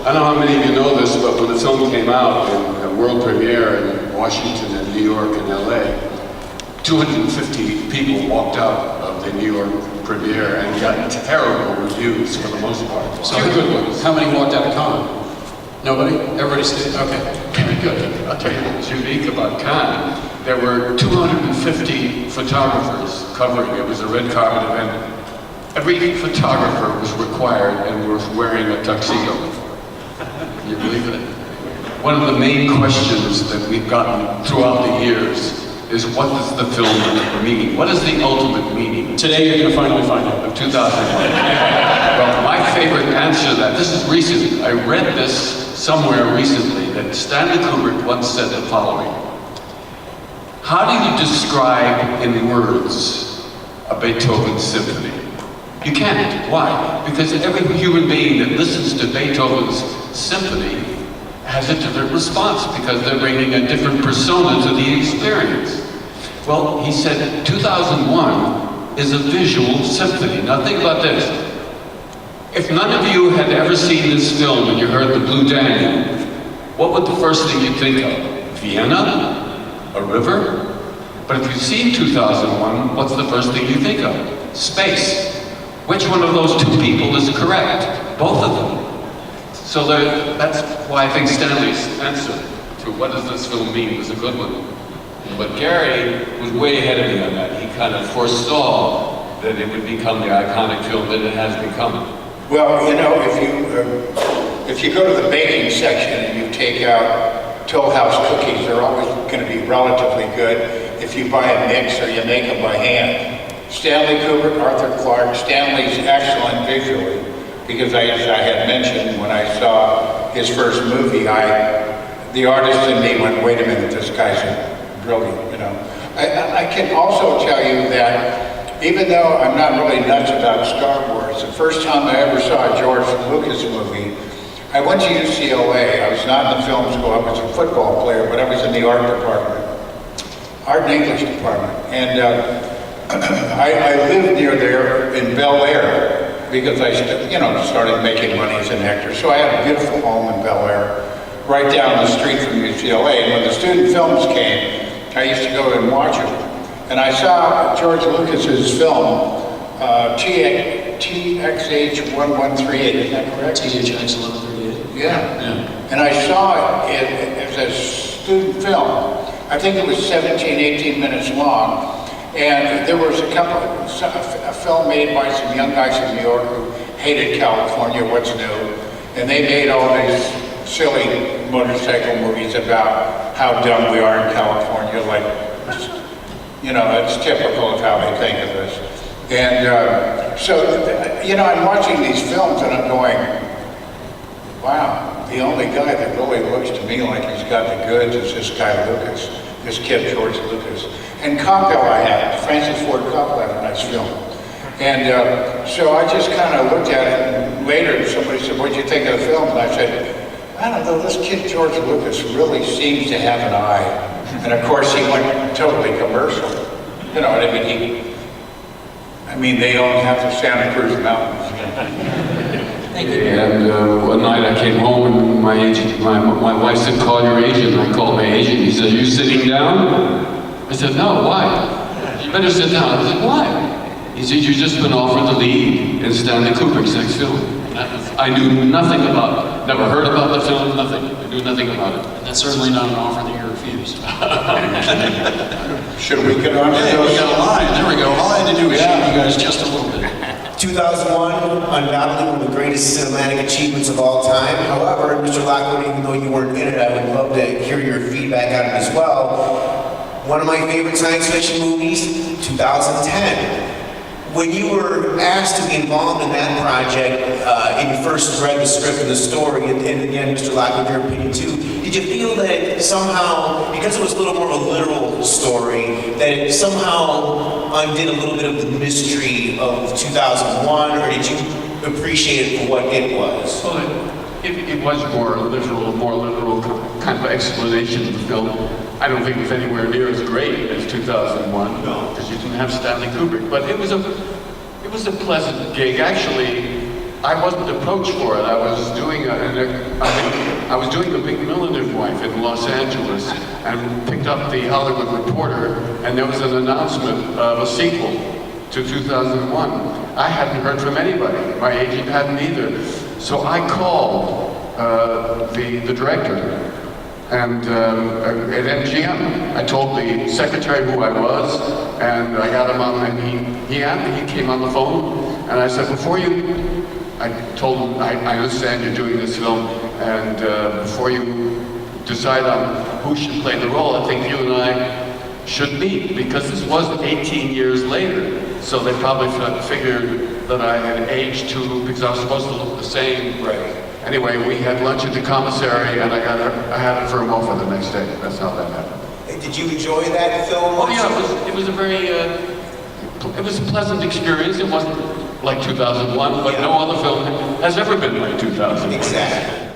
I don't know how many of you know this, but when the film came out in a world premiere in Washington and New York and LA, 250 people walked out of the New York premiere and got terrible reviews for the most part. So good ones. How many walked out of Cannes? Nobody? Everybody stayed? Okay. Good. I'll tell you what's unique about Cannes. There were 250 photographers covering it. It was a red carpet event. Every photographer was required and was wearing a tuxedo. Can you believe it? One of the main questions that we've gotten throughout the years is, what does the film mean? What is the ultimate meaning? Today you're going to finally find out. Of 2001. Well, my favorite answer to that, this is recent. I read this somewhere recently that Stanley Kubrick once said the following: how do you describe in words a Beethoven symphony? You can't. Why? Because every human being that listens to Beethoven's symphony has a different response, because they're bringing a different persona to the experience. Well, he said 2001 is a visual symphony. Now think about this. If none of you had ever seen this film and you heard the Blue Danube, what would the first thing you'd think of? Vienna? A river? But if you've seen 2001, what's the first thing you think of? Space. Which one of those two people is correct? Both of them. So that's why I think Stanley's answer to what does this film mean was a good one. But Gary was way ahead of me on that. He kind of foresaw that it would become the iconic film that it has become. Well, you know, if you go to the baking section and you take out Toll House cookies, they're always going to be relatively good if you buy a mix or you make them by hand. Stanley Kubrick, Arthur Clarke, Stanley's excellent visually, because as I had mentioned, when I saw his first movie, the artist in me went, wait a minute, this guy's brilliant, you know. I can also tell you that even though I'm not really nuts about Star Wars, the first time I ever saw a George Lucas movie, I went to UCLA. I was not in the film school, I was a football player, but I was in the art department, art and English department. And I lived near there in Bel Air because I started making money as an actor. So I had a beautiful home in Bel Air, right down the street from UCLA. And when the student films came, I used to go and watch them. And I saw George Lucas's film, TXH-1138, is that correct? THX-1138. Yeah. And I saw it as a student film. I think it was 17, 18 minutes long. And there was a film made by some young guys in New York who hated California, what's new. And they made all these silly motorcycle movies about how dumb we are in California, like, you know, it's typical of how they think of us. And I'm watching these films and I'm going, wow, the only guy that really looks to me like he's got the goods is this guy Lucas, this kid George Lucas. And Coppola Francis Ford Coppola had a nice film. And so I just kind of looked at it, and later somebody said, what'd you think of the film? And I said, I don't know, this kid George Lucas really seems to have an eye. And of course he went totally commercial. You know what I mean? They own half the Santa Cruz Mountains. And one night I came home and my wife said, call your agent. I called my agent. He said, are you sitting down? I said, no, why? You better sit down. I said, why? He said, you've just been offered the lead in Stanley Kubrick's next film. I knew nothing about it. Never heard about the film, nothing. I knew nothing about it. And that's certainly not an offer that you refused. Should we get on to Hey, we got a line. There we go. All I had to do was shoot you guys just a little bit. 2001, undoubtedly one of the greatest cinematic achievements of all time. However, Mr. Lockwood, even though you weren't in it, I would love to hear your feedback on it as well. One of my favorite science fiction movies, 2010. When you were asked to be involved in that project, and you first read the script and the story, and again, Mr. Lockwood, your opinion too, did you feel that somehow, because it was a little more of a literal story, that it somehow undid a little bit of the mystery of 2001, or did you appreciate it for what it was? Well, it was more literal kind of explanation of the film. I don't think it was anywhere near as great as 2001, because you didn't have Stanley Kubrick. But it was a pleasant gig. Actually, I wasn't approached for it. I was doing The Big Millionaire Wife in Los Angeles and picked up the Hollywood Reporter, and there was an announcement of a sequel to 2001. I hadn't heard from anybody. My agent hadn't either. So I called the director, and at MGM, I told the secretary who I was, and I got him on, and he came on the phone, and I said, I told him, I understand you're doing this film, and before you decide on who should play the role, I think you and I should meet, because this was 18 years later. So they probably figured that I had aged too, because I was supposed to look the same. Right. Anyway, we had lunch at the commissary, and I had a firm offer the next day. That's how that happened. Hey, did you enjoy that film? Oh yeah, it was a very, it was a pleasant experience. It wasn't like 2001, but no other film has ever been like 2001. Exactly.